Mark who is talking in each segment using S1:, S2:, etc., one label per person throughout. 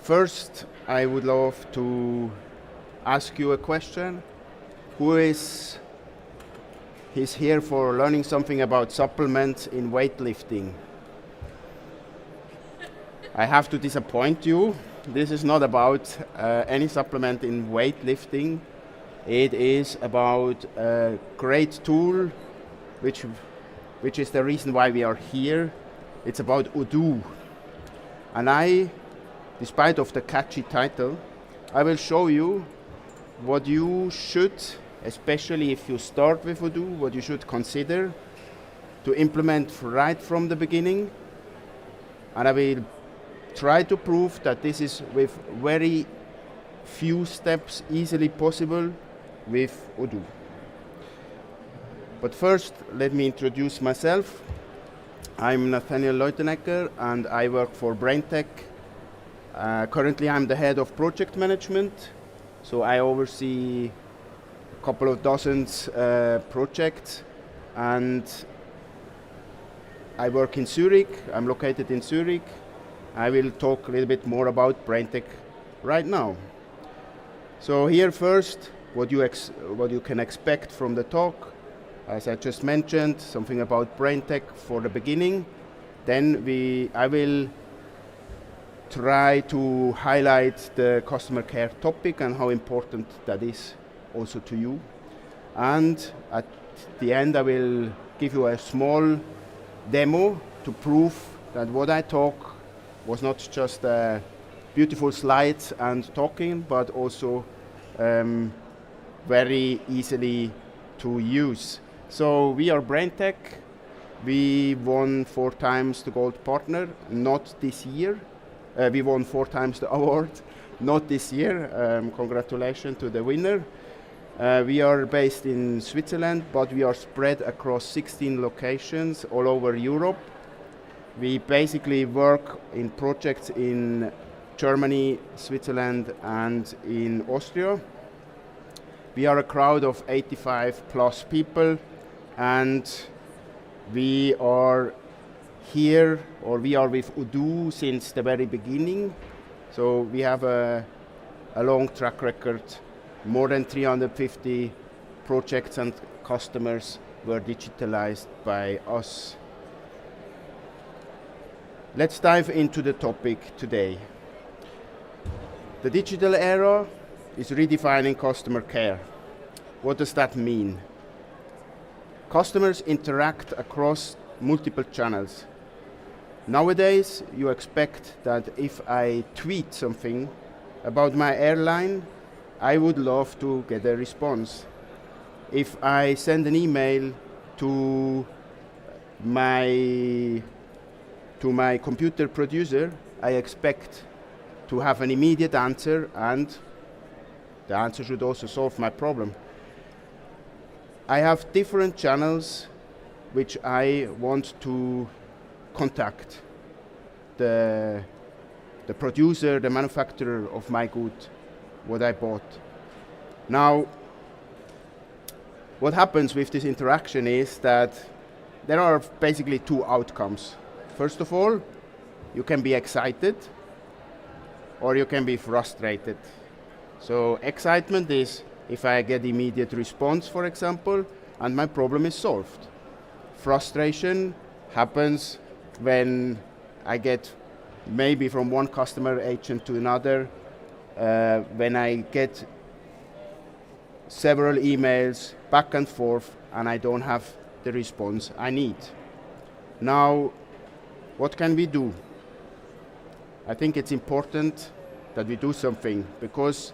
S1: First, I would love to ask you a question. Who is here for learning something about supplements in weightlifting? I have to disappoint you. This is not about any supplement in weightlifting. It is about a great tool, which is the reason why we are here. It's about Odoo. And I, despite of the catchy title, I will show you what you should, especially if you start with Odoo, what you should consider to implement right from the beginning. And I will try to prove that this is with very few steps easily possible with Odoo. But first, let me introduce myself. I'm Nathaniel Leutenecker and I work for BrainTech. Currently I'm the head of project management, so I oversee a couple of dozens projects, and I work in Zurich. I'm located in Zurich. I will talk a little bit more about BrainTech right now. So here first, what you can expect from the talk. As I just mentioned, something about BrainTech for the beginning. Then I will try to highlight the customer care topic and how important that is also to you. And at the end, I will give you a small demo to prove that what I talk was not just beautiful slides and talking, but also very easily to use. So we are BrainTech. We won 4 times the gold partner, not this year. We won 4 times the award, not this year. Congratulations to the winner. We are based in Switzerland, but we are spread across 16 locations all over Europe. We basically work in projects in Germany, Switzerland, and in Austria. We are a crowd of 85 plus people, and we are here, or we are with Odoo since the very beginning. So we have a long track record. More than 350 projects and customers were digitalized by us. Let's dive into the topic today. The digital era is redefining customer care. What does that mean? Customers interact across multiple channels. Nowadays, you expect that if I tweet something about my airline, I would love to get a response. If I send an email to my computer producer, I expect to have an immediate answer, and the answer should also solve my problem. I have different channels which I want to contact the producer, the manufacturer of my good, what I bought. Now, what happens with this interaction is that there are basically 2 outcomes. First of all, you can be excited or you can be frustrated. So excitement is if I get immediate response, for example, and my problem is solved. Frustration happens when I get maybe from one customer agent to another, when I get several emails back and forth and I don't have the response I need. Now, what can we do? I think it's important that we do something, because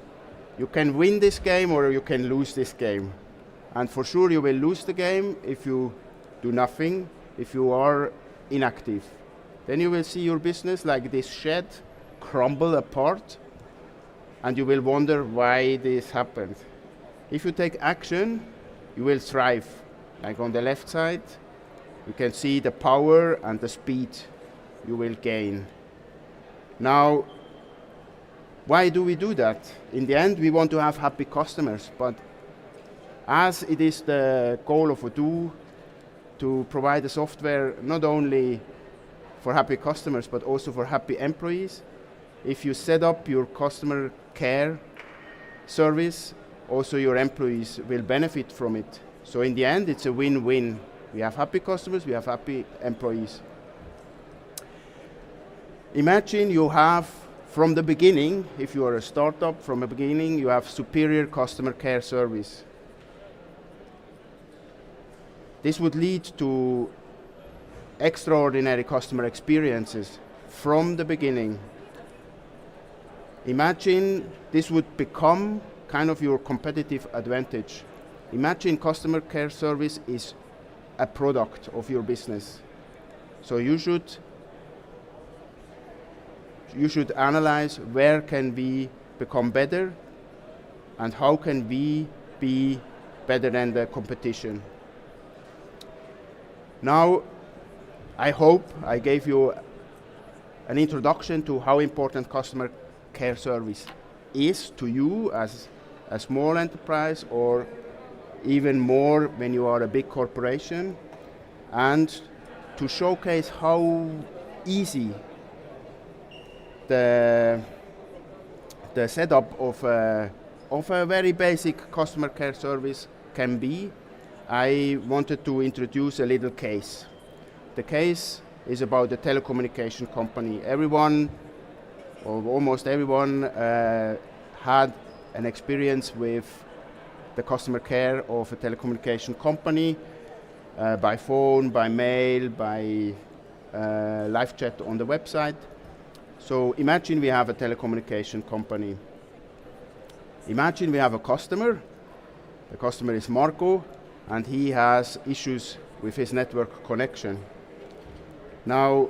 S1: you can win this game or you can lose this game. And for sure you will lose the game if you do nothing, if you are inactive. Then you will see your business like this shed crumble apart, and you will wonder why this happened. If you take action, you will thrive. Like on the left side, you can see the power and the speed you will gain. Now, why do we do that? In the end, we want to have happy customers, but as it is the goal of Odoo to provide a software not only for happy customers, but also for happy employees, if you set up your customer care service, also your employees will benefit from it. So in the end, it's a win-win. We have happy customers, we have happy employees. Imagine you have, from the beginning, if you are a startup, from the beginning, you have superior customer care service. This would lead to extraordinary customer experiences from the beginning. Imagine this would become kind of your competitive advantage. Imagine customer care service is a product of your business. So you should analyze where can we become better and how can we be better than the competition. Now, I hope I gave you an introduction to how important customer care service is to you as a small enterprise, or even more when you are a big corporation, and to showcase how easy the setup of a very basic customer care service can be. I wanted to introduce a little case. The case is about a telecommunication company. Everyone, or almost everyone, had an experience with the customer care of a telecommunication company, by phone, by mail, by live chat on the website. So imagine we have a telecommunication company. Imagine we have a customer. The customer is Marco, and he has issues with his network connection. Now,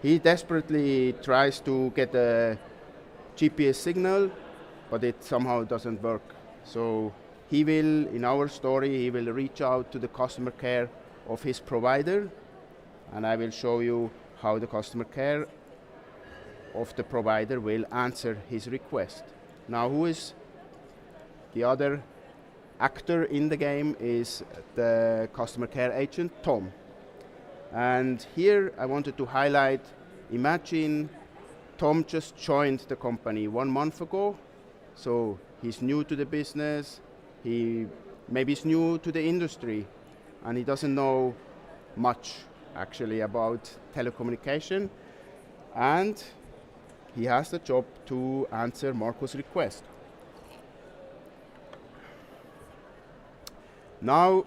S1: he desperately tries to get a GPS signal, but it somehow doesn't work. So he will, in our story, he will reach out to the customer care of his provider, and I will show you how the customer care of the provider will answer his request. Now, who is the other actor in the game is the customer care agent, Tom. And here I wanted to highlight, imagine Tom just joined the company 1 month ago, so he's new to the business, he maybe is new to the industry, and he doesn't know much actually about telecommunication, and he has the job to answer Marco's request. Now,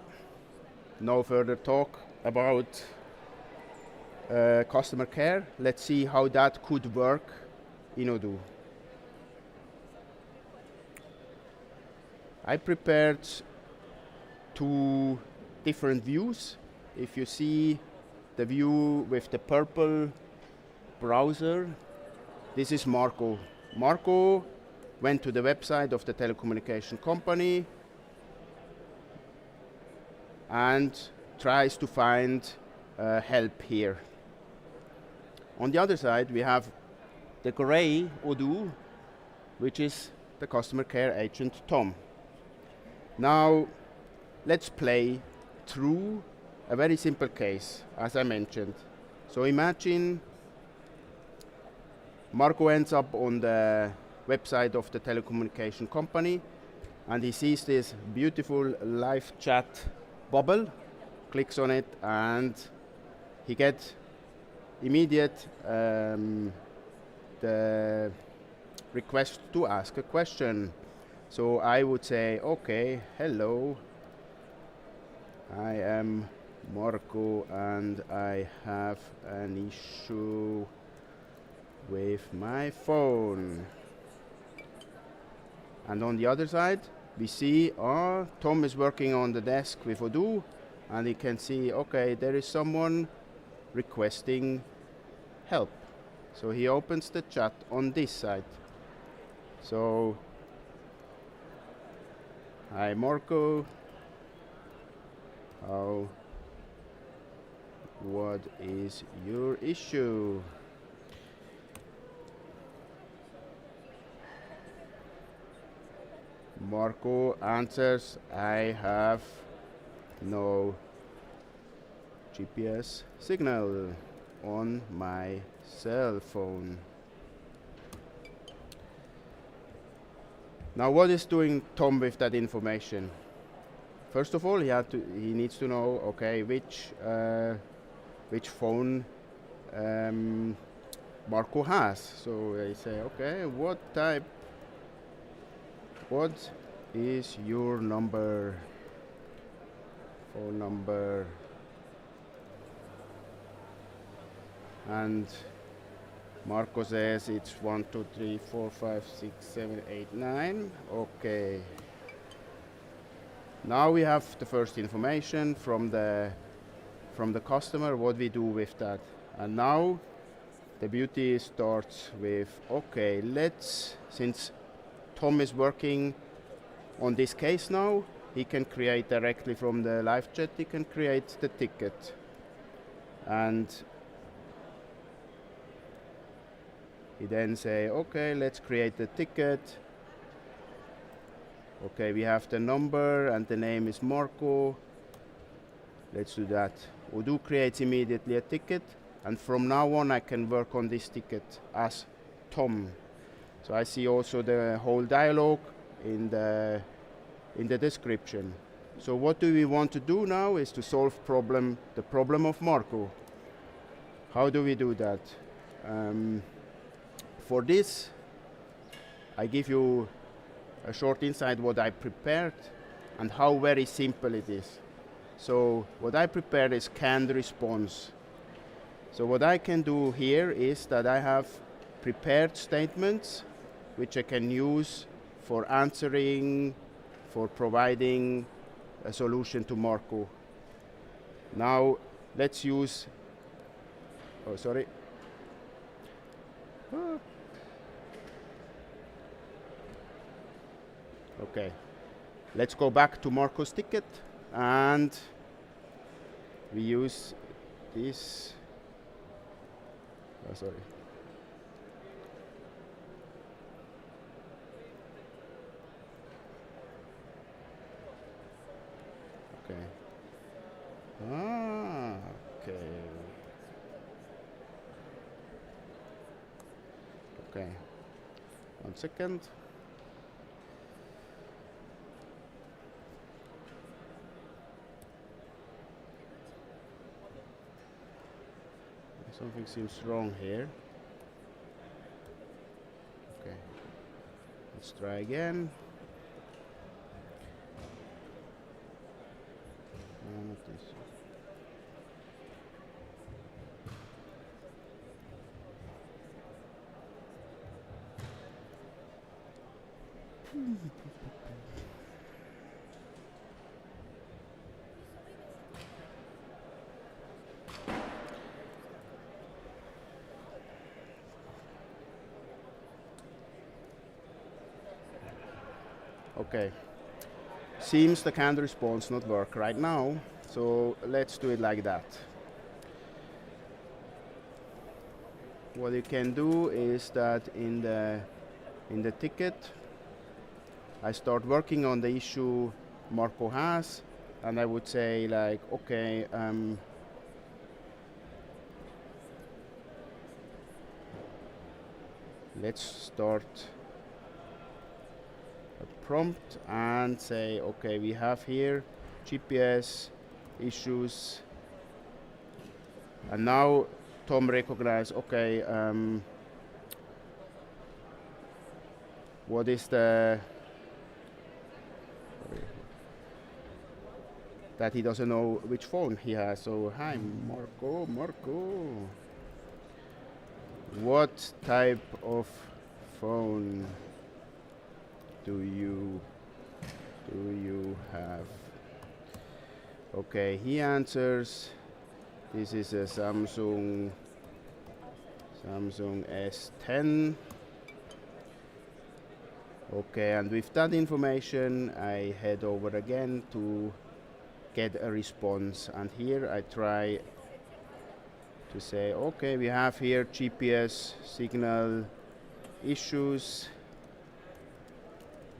S1: no further talk about customer care. Let's see how that could work in Odoo. I prepared 2 different views. If you see the view with the purple browser, this is Marco. Marco went to the website of the telecommunication company and tries to find help here. On the other side, we have the gray Odoo, which is the customer care agent Tom. Now, let's play through a very simple case, as I mentioned. So imagine Marco ends up on the website of the telecommunication company, and he sees this beautiful live chat bubble, clicks on it, and he gets immediate the request to ask a question. So I would say, okay, hello, I am Marco and I have an issue with my phone. And on the other side, we see, Tom is working on the desk with Odoo, and he can see, okay, there is someone requesting help. So he opens the chat on this side. So, hi Marco, what is your issue? Marco answers, I have no GPS signal on my cell phone. Now what is doing Tom with that information? First of all, he needs to know, okay, which phone Marco has. So I say, okay, what is your number, phone number? And Marco says it's 1, 2, 3, 4, 5, 6, 7, 8, 9. Okay. Now we have the first information from the customer, what we do with that. And now the beauty starts with, okay, since Tom is working on this case now, he can create directly from the live chat, he can create the ticket. And he then say, okay, let's create the ticket. Okay, we have the number and the name is Marco. Let's do that. Odoo creates immediately a ticket, and from now on I can work on this ticket as Tom. So I see also the whole dialogue in the description. So what do we want to do now is to solve the problem of Marco. How do we do that? For this, I give you a short insight what I prepared and how very simple it is. So what I prepared is canned response. So what I can do here is that I have prepared statements which I can use for answering, for providing a solution to Marco. Now let's use, oh sorry. Okay, let's go back to Marco's ticket and we use this. Oh, sorry. Okay. Okay. Okay. 1 second. Something seems wrong here. Okay, let's try again. No, not this. Okay, seems the canned response not work right now, so let's do it like that. What you can do is that in the ticket, I start working on the issue Marco has, and I would say like, okay, let's start a prompt and say, okay, we have here GPS issues, and now Tom recognizes, okay, what is the, that he doesn't know which phone he has. So, hi, Marco, what type of phone do you have? Okay, he answers, this is a Samsung S10. Okay, and with that information, I head over again to get a response. And here I try to say, okay, we have here GPS signal issues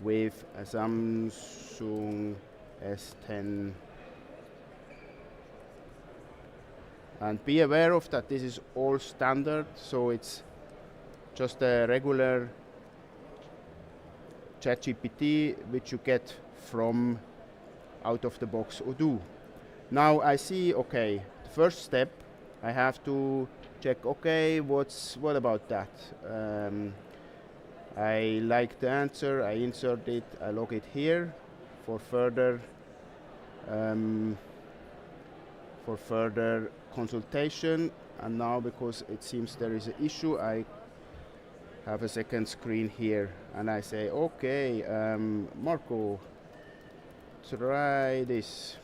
S1: with a Samsung S10. And be aware of that this is all standard, so it's just a regular ChatGPT, which you get from out of the box Odoo. Now I see, okay, the first step, I have to check, okay, what about that? I like the answer, I insert it, I log it here for further consultation. And now, because it seems there is an issue, I have a second screen here, and I say, okay, Marco, try this.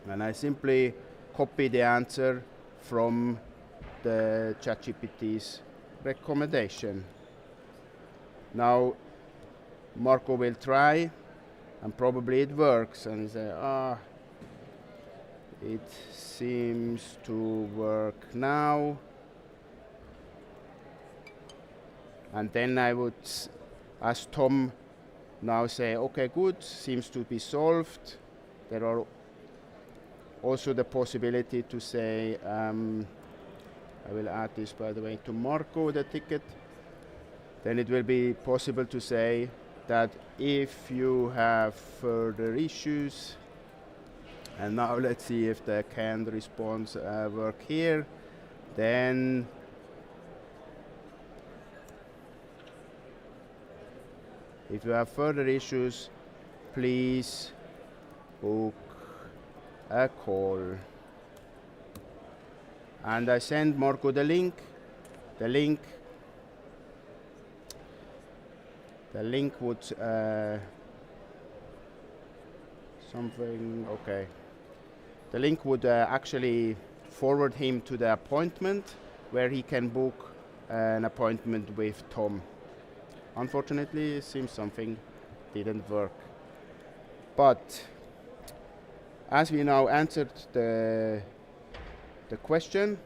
S1: And I simply copy the answer from the ChatGPT's recommendation. Now, Marco will try, and probably it works, and he say, it seems to work now. And then I would, as Tom, now say, okay, good, seems to be solved. There are also the possibility to say, I will add this, by the way, to Marco, the ticket. Then it will be possible to say that if you have further issues, and now let's see if the canned response work here, then if you have further issues, please book a call. And I send Marco the link. The link would something, okay. The link would actually forward him to the appointment where he can book an appointment with Tom. Unfortunately, it seems something didn't work. But as we now answered the question,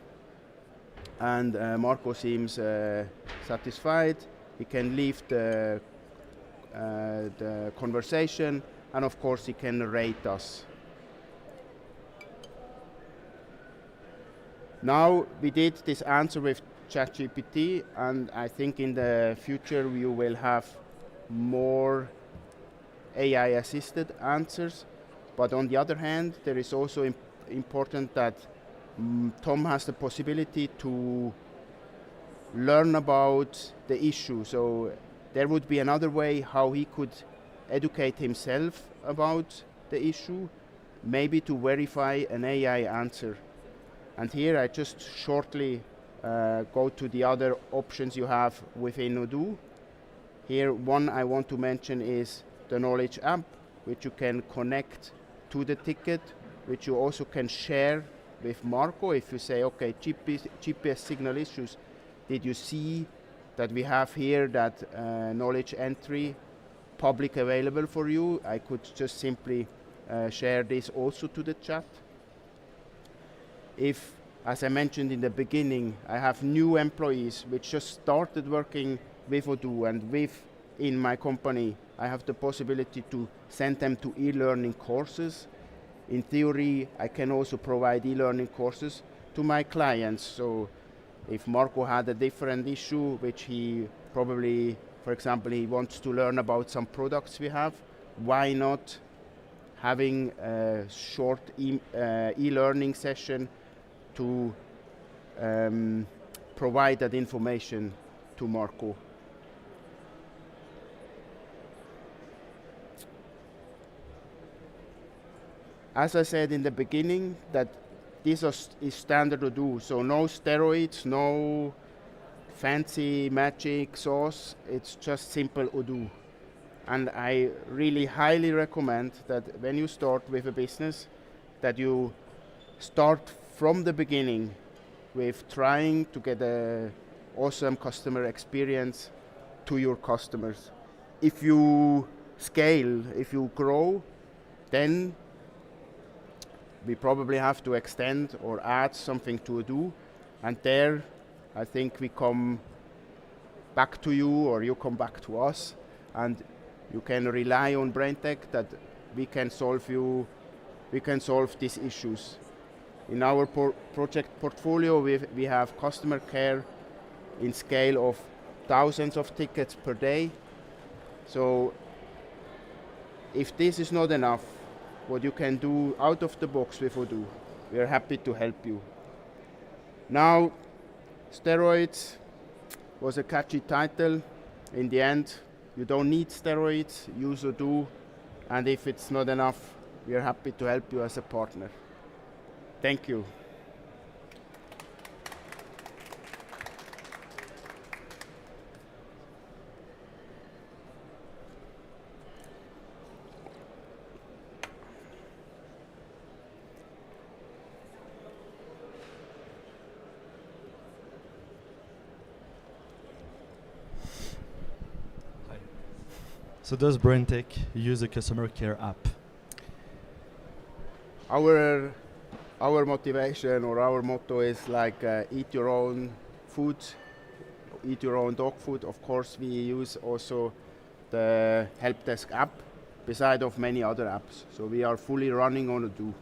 S1: and Marco seems satisfied, he can leave the conversation, and of course he can rate us. Now we did this answer with ChatGPT, and I think in the future we will have more AI assisted answers. But on the other hand, there is also important that Tom has the possibility to learn about the issue. So there would be another way how he could educate himself about the issue, maybe to verify an AI answer. And here I just shortly go to the other options you have within Odoo. Here one I want to mention is the Knowledge app, which you can connect to the ticket, which you also can share with Marco. If you say, okay, GPS signal issues, did you see that we have here that knowledge entry public available for you? I could just simply share this also to the chat. If, as I mentioned in the beginning, I have new employees which just started working with Odoo, and in my company, I have the possibility to send them to e-learning courses. In theory, I can also provide e-learning courses to my clients. So if Marco had a different issue, which he probably, for example, he wants to learn about some products we have, why not having a short e-learning session to provide that information to Marco. As I said in the beginning, that this is standard Odoo, so no steroids, no fancy magic sauce, it's just simple Odoo. And I really highly recommend that when you start with a business, that you start from the beginning with trying to get an awesome customer experience to your customers. If you scale, if you grow, then we probably have to extend or add something to Odoo, and there I think we come back to you, or you come back to us, and you can rely on BrainTech that we can solve these issues. In our project portfolio, we have customer care in scale of thousands of tickets per day, So if this is not enough, what you can do out of the box with Odoo, we are happy to help you. Now, steroids was a catchy title. In the end, you don't need steroids, use Odoo, and if it's not enough, we are happy to help you as a partner. Thank you.
S2: So does BrainTech use a customer care app?
S1: Our motivation or our motto is like eat your own food, eat your own dog food. Of course, we use also the Helpdesk app, beside of many other apps. So we are fully running on Odoo.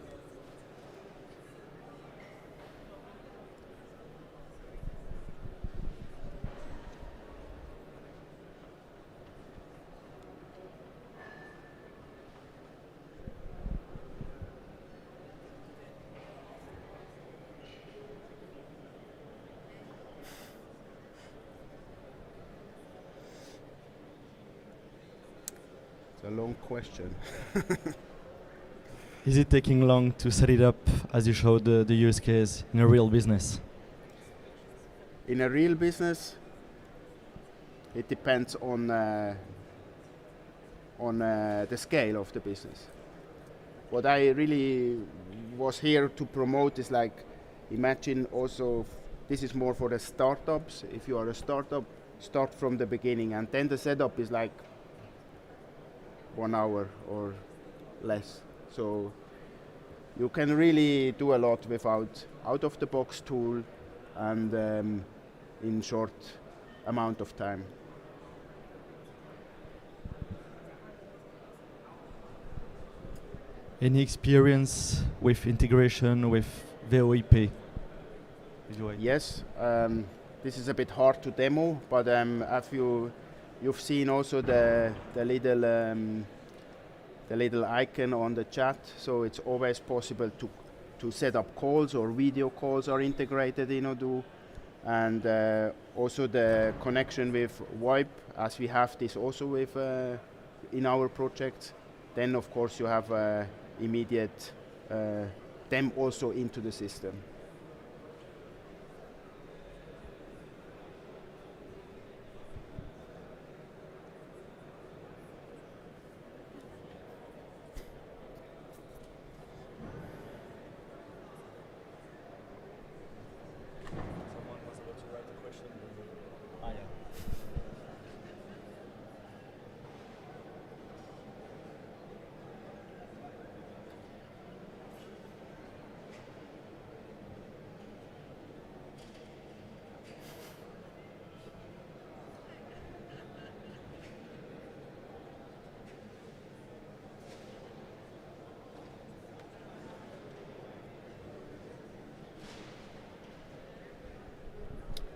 S1: A long question.
S2: Is it taking long to set it up as you showed the use case in a real business?
S1: In a real business, it depends on the scale of the business. What I really was here to promote is like, imagine also, this is more for the startups. If you are a startup, start from the beginning, and then the setup is like 1 hour or less. So you can really do a lot without out-of-the-box tool and in short amount of time.
S2: Any experience with integration with VoIP?
S1: Yes, this is a bit hard to demo, but if you've seen also the little icon on the chat, so it's always possible to set up calls, or video calls are integrated in Odoo, and also the connection with VoIP, as we have this also with in our project. Then of course you have immediate them also into the system.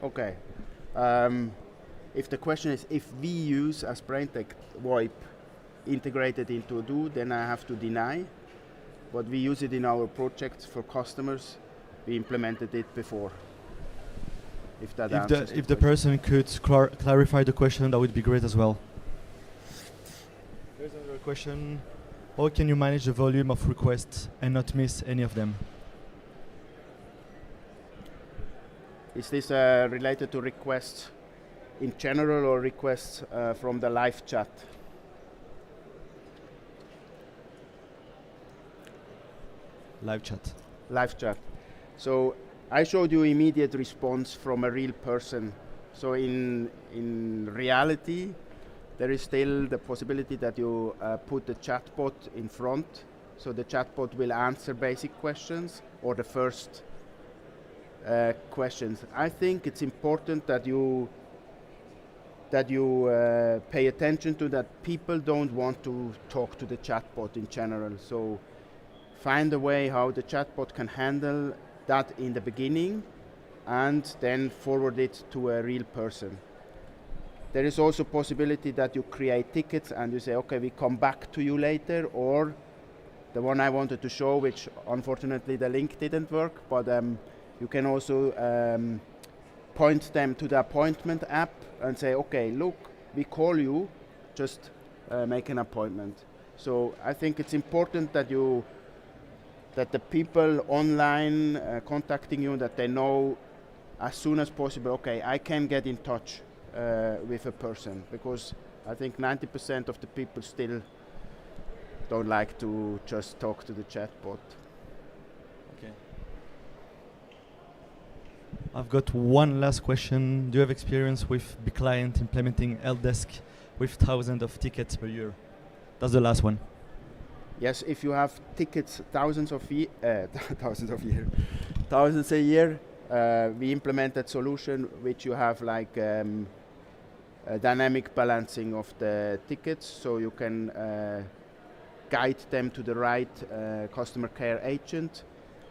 S1: Okay. If the question is if we use as BrainTech VoIP integrated into Odoo, then I have to deny. But we use it in our projects for customers. We implemented it before. If that answers
S2: if the person could clarify the question, that would be great as well. There's another question. How can you manage the volume of requests and not miss any of them?
S1: Is this related to requests in general or requests from the live chat?
S2: Live chat.
S1: Live chat. So I showed you immediate response from a real person. So in reality, there is still the possibility that you put the chatbot in front. So the chatbot will answer basic questions or the first questions. I think it's important that you pay attention to that. People don't want to talk to the chatbot in general. So find a way how the chatbot can handle that in the beginning and then forward it to a real person. There is also possibility that you create tickets and you say, okay, we come back to you later, or the one I wanted to show, which unfortunately the link didn't work, but you can also point them to the appointment app and say, okay, look, we call you, just make an appointment. So I think it's important that the people online contacting you, that they know as soon as possible, okay, I can get in touch with a person, because I think 90% of the people still don't like to just talk to the chatbot.
S2: Okay. I've got one last question. Do you have experience with the client implementing Helpdesk with thousands of tickets per year? That's the last one.
S1: Yes, if you have tickets thousands a year, we implemented solution which you have like a dynamic balancing of the tickets, so you can guide them to the right customer care agent,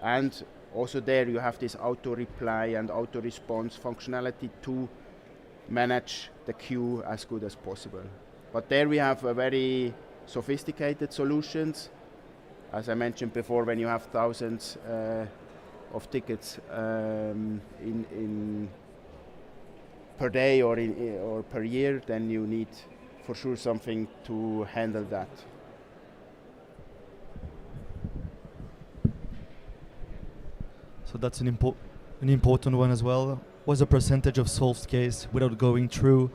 S1: and also there you have this auto reply and auto response functionality to manage the queue as good as possible. But there we have a very sophisticated solutions. As I mentioned before, when you have thousands of tickets in per day or per year, then you need for sure something to handle that.
S2: So that's an important one as well. What's the percentage of solved case without going through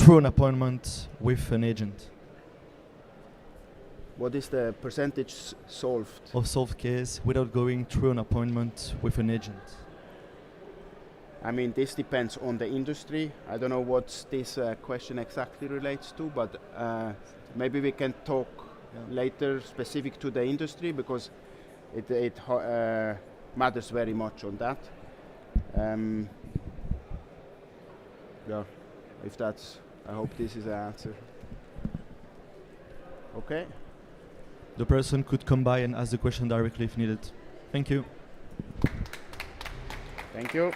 S2: an appointment with an agent?
S1: What is the percentage solved?
S2: Of solved case without going through an appointment with an agent?
S1: I mean, this depends on the industry. I don't know what this question exactly relates to, but maybe we can talk later specific to the industry, because it matters very much on that. Yeah, if that's, I hope this is the answer. Okay.
S2: The person could come by and ask the question directly if needed. Thank you.
S1: Thank you.